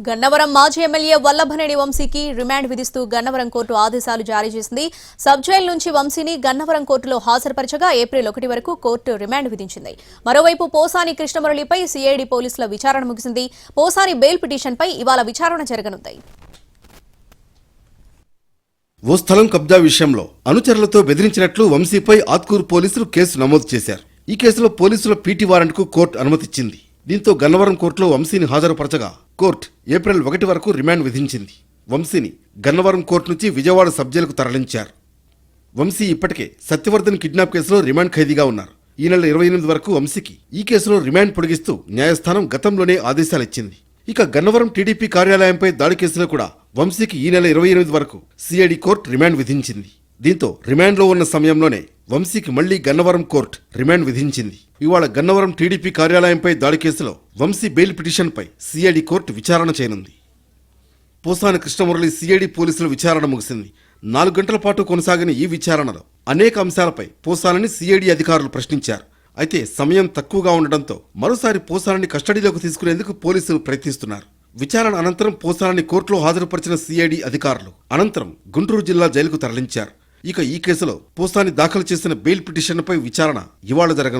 గన్నవరం మాజీ ఎమ్మెల్యే వల్లభనేని వంశీకి రిమాండ్ విధిస్తూ గన్నవరం కోర్టు ఆదేశాలు జారీ చేసింది. సబ్ జైలు నుంచి వంశీని గన్నవరం కోర్టులో హాజరుపరచగా ఏప్రిల్ 1 వరకు కోర్టు రిమాండ్ విధించింది. మరోవైపు పోసాని కృష్ణమురళిపై సిఐడి పోలీసుల విచారణ ముగిసింది. పోసాని బెయిల్ పిటిషన్పై ఇవాళ విచారణ జరగనుంది. ఓ స్థలం కబ్జా విషయంలో అనుచరులతో బెదిరించినట్లు వంశీపై ఆత్కూరు పోలీసులు కేసు నమోదు చేశారు. ఈ కేసులో పోలీసుల పీటీ వారెంట్కు కోర్టు అనుమతిచ్చింది. దీంతో గన్నవరం కోర్టులో వంశీని హాజరుపరచగా కోర్టు ఏప్రిల్ 1 వరకు రిమాండ్ విధించింది. వంశీని గన్నవరం కోర్టు నుంచి విజయవాడ సబ్ జైలుకు తరలించారు. వంశీ ఇప్పటికే సత్యవర్ధన్ కిడ్నాప్ కేసులో రిమాండ్ ఖైదీగా ఉన్నారు. ఈ నెల 28 వరకు వంశీకి ఈ కేసులో రిమాండ్ పొడిగిస్తూ న్యాయస్థానం గతంలోనే ఆదేశాలిచ్చింది. ఇక గన్నవరం టీడీపీ కార్యాలయంపై దాడి కేసులో కూడా వంశీకి ఈ నెల 28 వరకు సిఐడి కోర్టు రిమాండ్ విధించింది. దీంతో రిమాండ్లో ఉన్న సమయంలోనే వంశీకి మళ్లీ గన్నవరం కోర్టు రిమాండ్ విధించింది. ఇవాళ గన్నవరం టీడీపీ కార్యాలయంపై దాడి కేసులో వంశీ బెయిల్ పిటిషన్పై సిఐడి కోర్టు విచారణ చేయనుంది. పోసాని కృష్ణమురళి సిఐడి పోలీసుల విచారణ ముగిసింది. 4 గంటల పాటు కొనసాగిన ఈ విచారణలో అనేక అంశాలపై పోసాలని సిఐడి అధికారులు ప్రశ్నించారు. అయితే సమయం తక్కువగా ఉండడంతో మరోసారి పోసాలని కస్టడీలోకి తీసుకునేందుకు పోలీసులు ప్రయత్నిస్తున్నారు. విచారణ అనంతరం పోసాలని కోర్టులో హాజరుపరిచిన సిఐడి అధికారులు అనంతరం గుంటూరు జిల్లా జైలుకు తరలించారు. ఇక ఈ కేసులో పోసాని దాఖలు చేసిన బెయిల్ పిటిషన్పై విచారణ ఇవాళ జరగనుంది.